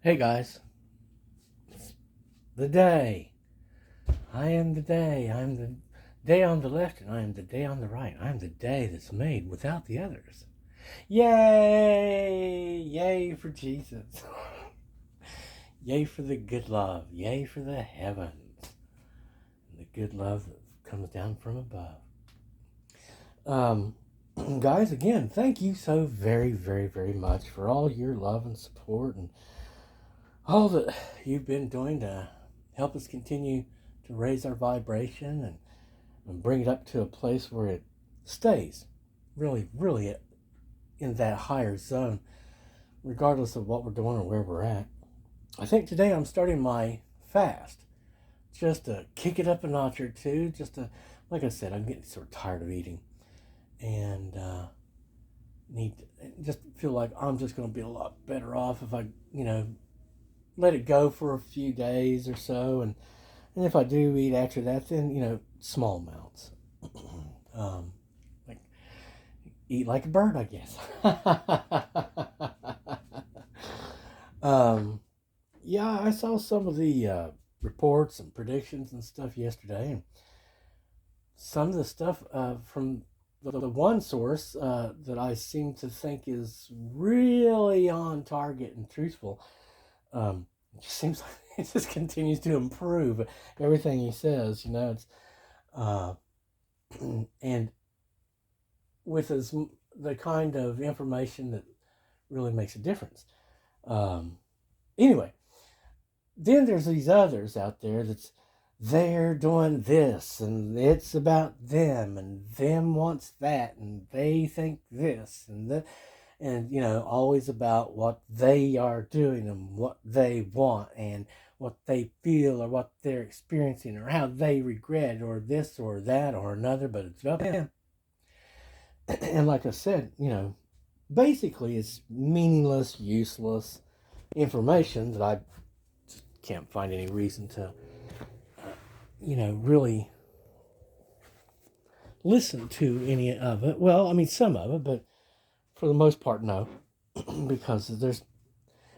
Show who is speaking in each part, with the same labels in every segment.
Speaker 1: Hey guys, it's the day. I am the day. I'm the day on the left and I am the day on the right. I am the day that's made without the others. Yay! Yay for Jesus. Yay for the good love. Yay for the heavens. And the good love that comes down from above. Um, guys, again, thank you so very, very, very much for all your love and support and all that you've been doing to help us continue to raise our vibration and bring it up to a place where it stays really, really in that higher zone, regardless of what we're doing or where we're at. I think today I'm starting my fast just to kick it up a notch or two, just to, like I said, I'm getting sort of tired of eating and need to, just feel like I'm just going to be a lot better off if I, let it go for a few days or so. And if I do eat after that, then, small amounts. Like eat like a bird, I guess. um, yeah, I saw some of the reports and predictions and stuff yesterday. And some of the stuff from the one source that I seem to think is really on target and truthful. It just seems like it just continues to improve everything he says. It's uh, and with the kind of information that really makes a difference. Um, anyway, then there's these others out there that's they're doing this and it's about them and them wants that and they think this and always about what they are doing and what they want and what they feel or what they're experiencing or how they regret or this or that or another, but it's about them. And like I said, basically it's meaningless, useless information that I just can't find any reason to really listen to any of it. Well, I mean some of it, but for the most part no. Because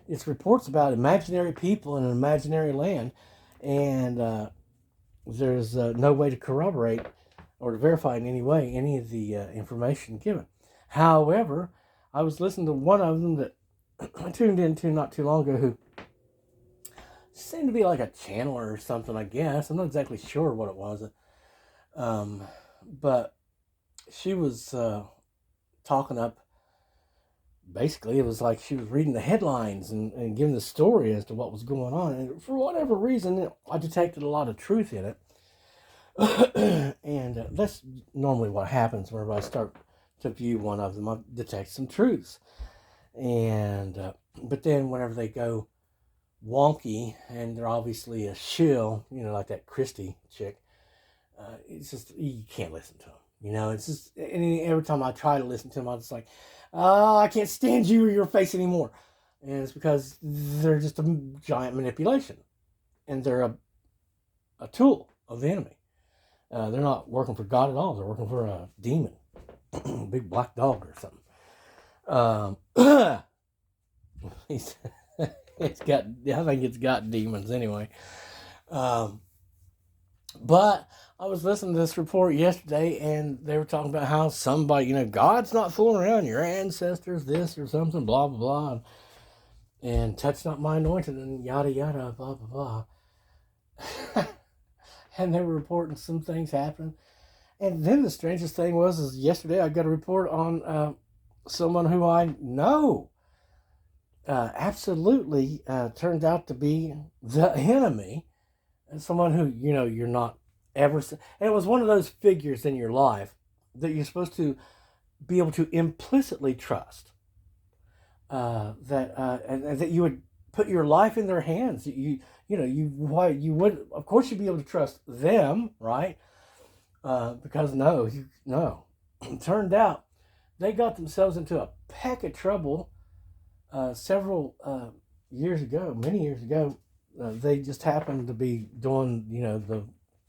Speaker 1: it's reports about imaginary people in an imaginary land, and there's no way to corroborate or to verify in any way any of the information given. However, I was listening to one of them that I tuned into not too long ago who seemed to be like a channeler or something, I guess. I'm not exactly sure what it was. Um, but she was talking up. Basically, it was like she was reading the headlines and giving the story as to what was going on. And for whatever reason, I detected a lot of truth in it. And that's normally what happens whenever I start to view one of them. I detect some truths. And but then whenever they go wonky and they're obviously a shill, like that Christie chick, it's just, you can't listen to them. It's just, and every time I try to listen to them, I'm just like, oh, I can't stand you or your face anymore. And it's because they're just a giant manipulation. And they're a tool of the enemy. They're not working for God at all. They're working for a demon, big black dog or something. It's got. I think it's got demons anyway. But I was listening to this report yesterday, and they were talking about how somebody, God's not fooling around. Your ancestors, this or something, blah blah blah, and touch not my anointed, and yada yada, blah blah blah. And they were reporting some things happening. And then the strangest thing is yesterday I got a report on someone who I know absolutely turned out to be the enemy, and someone who you're not ever. And it was one of those figures in your life that you're supposed to be able to implicitly trust. And that you would put your life in their hands. You would, of course you'd be able to trust them, right? Because no, it turned out they got themselves into a peck of trouble several years ago, many years ago. They just happened to be doing, the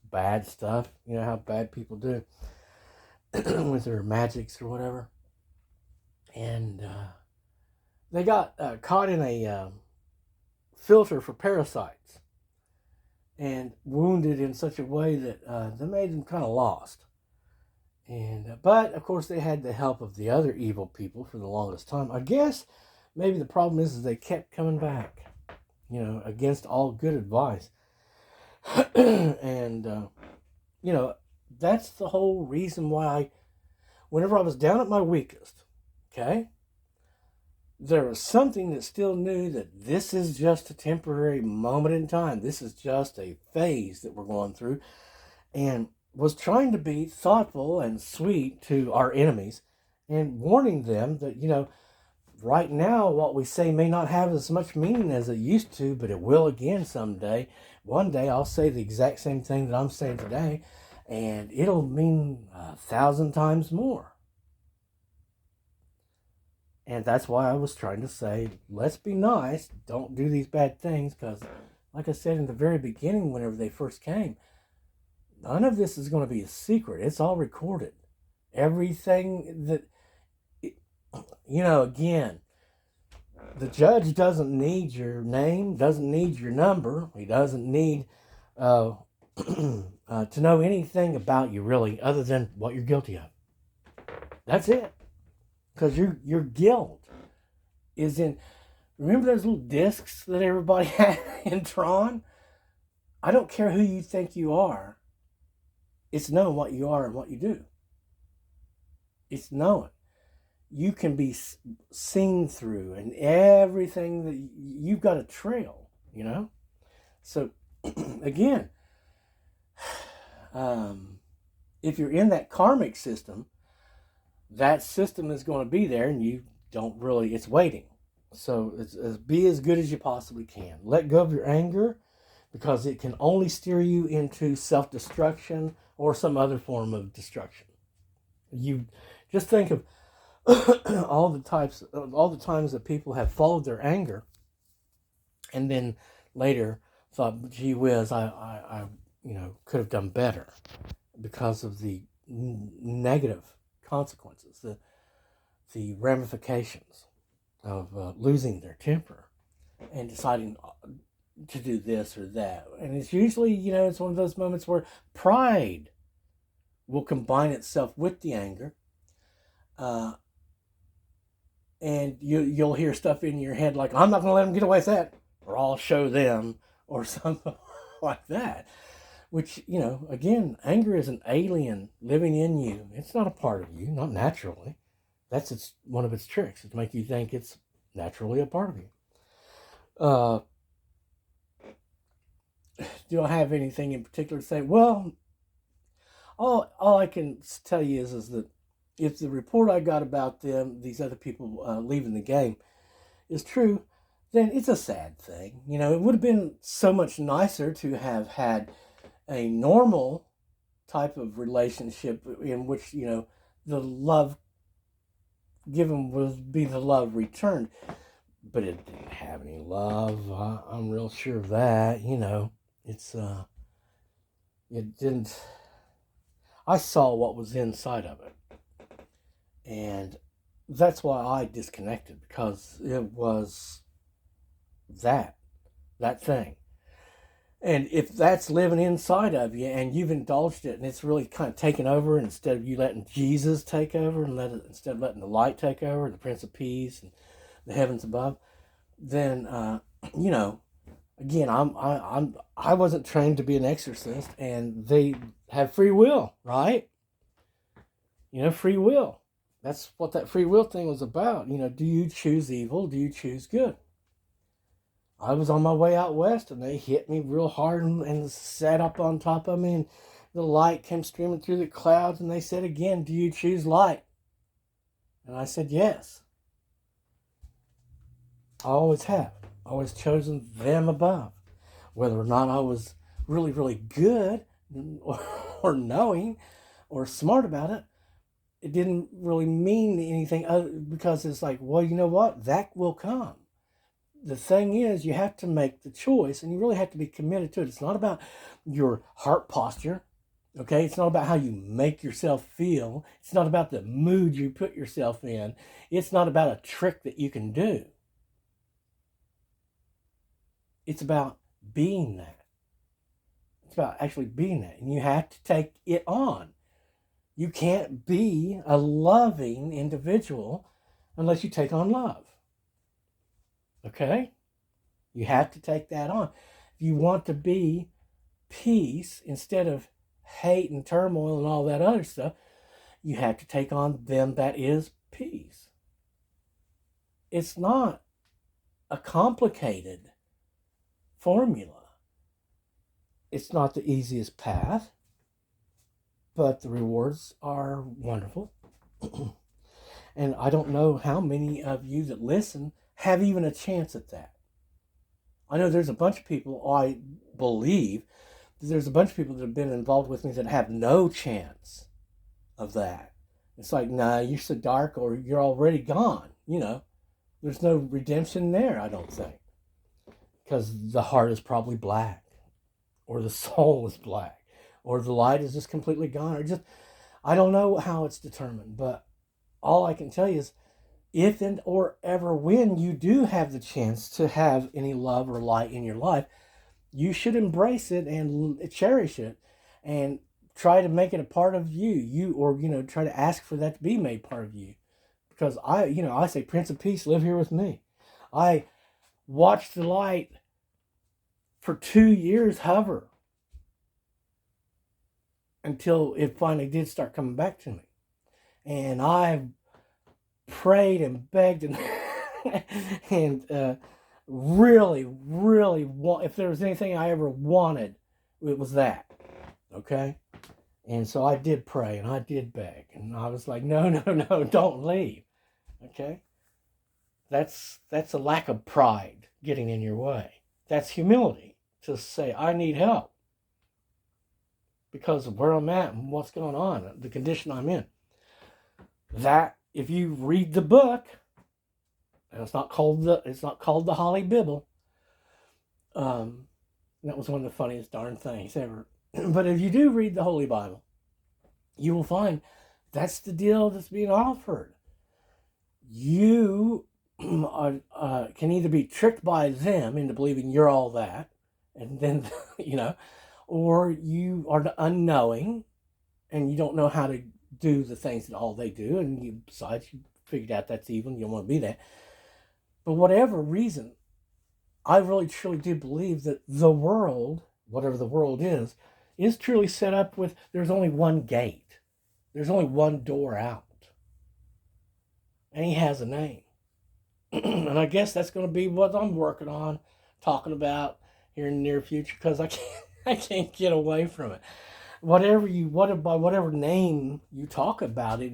Speaker 1: bad stuff, how bad people do with their magics or whatever. And they got caught in a filter for parasites, and wounded in such a way that they made them kind of lost. And but of course they had the help of the other evil people for the longest time. I guess maybe the problem is they kept coming back, against all good advice. And that's the whole reason why whenever I was down at my weakest, okay, there was something that still knew that this is just a temporary moment in time. This is just a phase that we're going through, and was trying to be thoughtful and sweet to our enemies and warning them that, right now what we say may not have as much meaning as it used to, but it will again someday. One day I'll say the exact same thing that I'm saying today, and it'll mean 1,000 times more. And that's why I was trying to say, let's be nice, don't do these bad things, because like I said in the very beginning, whenever they first came, none of this is going to be a secret. It's all recorded. Everything that, again, the judge doesn't need your name, doesn't need your number. He doesn't need to know anything about you, really, other than what you're guilty of. That's it. Because your guilt is in... Remember those little discs that everybody had in Tron? I don't care who you think you are. It's knowing what you are and what you do. It's knowing. You can be seen through, and everything that you've got a trail, So, again, if you're in that karmic system, that system is going to be there, and you don't really, it's waiting. So be as good as you possibly can. Let go of your anger, because it can only steer you into self-destruction or some other form of destruction. You just think of all the times that people have followed their anger, and then later thought, "Gee whiz, I could have done better," because of the negative consequences, the ramifications of losing their temper and deciding to do this or that. And it's usually, it's one of those moments where pride will combine itself with the anger, and you'll hear stuff in your head like, "I'm not going to let them get away with that," or "I'll show them," or something like that. Which, again, anger is an alien living in you. It's not a part of you, not naturally. That's one of its tricks, is to make you think it's naturally a part of you. Do I have anything in particular to say? Well, all I can tell you is that if the report I got about these other people leaving the game, is true, then it's a sad thing. It would have been so much nicer to have had a normal type of relationship in which, the love given would be the love returned. But it didn't have any love. I'm real sure of that. It didn't. I saw what was inside of it. And that's why I disconnected, because it was that thing. And if that's living inside of you and you've indulged it and it's really kind of taken over, instead of you letting Jesus take over and instead of letting the light take over, the Prince of Peace and the heavens above, then again, I wasn't trained to be an exorcist, and they have free will, right? Free will. That's what that free will thing was about. Do you choose evil? Do you choose good? I was on my way out west, and they hit me real hard and sat up on top of me, and the light came streaming through the clouds, and they said again, "Do you choose light?" And I said, "Yes." I always have. Always chosen them above. Whether or not I was really, really good or knowing or smart about it, it didn't really mean anything other, because it's like, well, you know what? That will come. The thing is, you have to make the choice, and you really have to be committed to it. It's not about your heart posture, okay? It's not about how you make yourself feel. It's not about the mood you put yourself in. It's not about a trick that you can do. It's about being that. It's about actually being that. And you have to take it on. You can't be a loving individual unless you take on love. Okay? You have to take that on. If you want to be peace instead of hate and turmoil and all that other stuff, you have to take on them that is peace. It's not a complicated formula. It's not the easiest path, but the rewards are wonderful. And I don't know how many of you that listen have even a chance at that. I know there's a bunch of people, I believe, there's a bunch of people that have been involved with me that have no chance of that. It's like, nah, you're so dark or you're already gone. There's no redemption there, I don't think. Because the heart is probably black, or the soul is black, or the light is just completely gone, or just, I don't know how it's determined, but all I can tell you is if and or ever when you do have the chance to have any love or light in your life, you should embrace it and cherish it and try to make it a part of you, or try to ask for that to be made part of you. Because I say, Prince of Peace, live here with me. I watched the light for 2 years hover until it finally did start coming back to me. And I prayed and begged and and really, really if there was anything I ever wanted, it was that. Okay? And so I did pray and I did beg. And I was like, no, don't leave. Okay? That's a lack of pride getting in your way. That's humility to say, I need help because of where I'm at and what's going on, the condition I'm in. That, if you read the book, and it's not called the Holly Bible. That was one of the funniest darn things ever. But if you do read the Holy Bible, you will find that's the deal that's being offered. You can either be tricked by them into believing you're all that, and then, or you are unknowing and you don't know how to do the things that all they do, and you figured out that's evil and you don't want to be that. But whatever reason, I really truly do believe that the world, whatever the world is truly set up with, there's only one gate. There's only one door out. And he has a name. And I guess that's going to be what I'm working on, talking about here in the near future, because I can't get away from it. By whatever name you talk about it,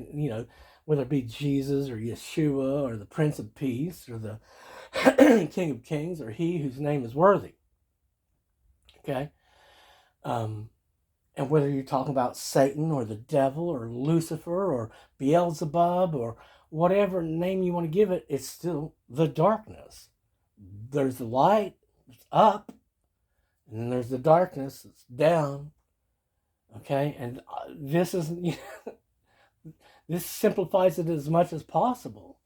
Speaker 1: whether it be Jesus or Yeshua or the Prince of Peace or the King of Kings or he whose name is worthy. Okay? And whether you're talking about Satan or the devil or Lucifer or Beelzebub or whatever name you want to give it, it's still the darkness. There's the light, it's up, and there's the darkness, it's down. Okay? And this simplifies it as much as possible.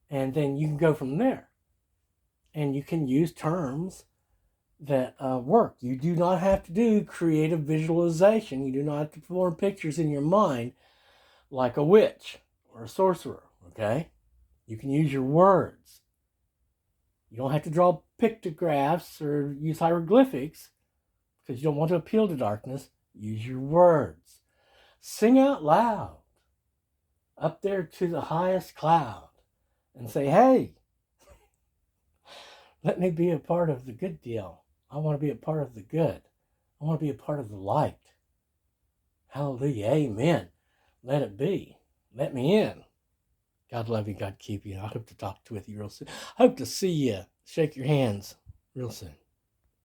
Speaker 1: And then you can go from there. And you can use terms that work. You do not have to do creative visualization. You do not have to form pictures in your mind like a witch or a sorcerer, okay? You can use your words. You don't have to draw pictographs or use hieroglyphics because you don't want to appeal to darkness. Use your words. Sing out loud up there to the highest cloud and say, hey, let me be a part of the good deal. I want to be a part of the good. I want to be a part of the light. Hallelujah. Amen. Let it be. Let me in. God love you. God keep you. I hope to talk with you real soon. I hope to see you. Shake your hands real soon.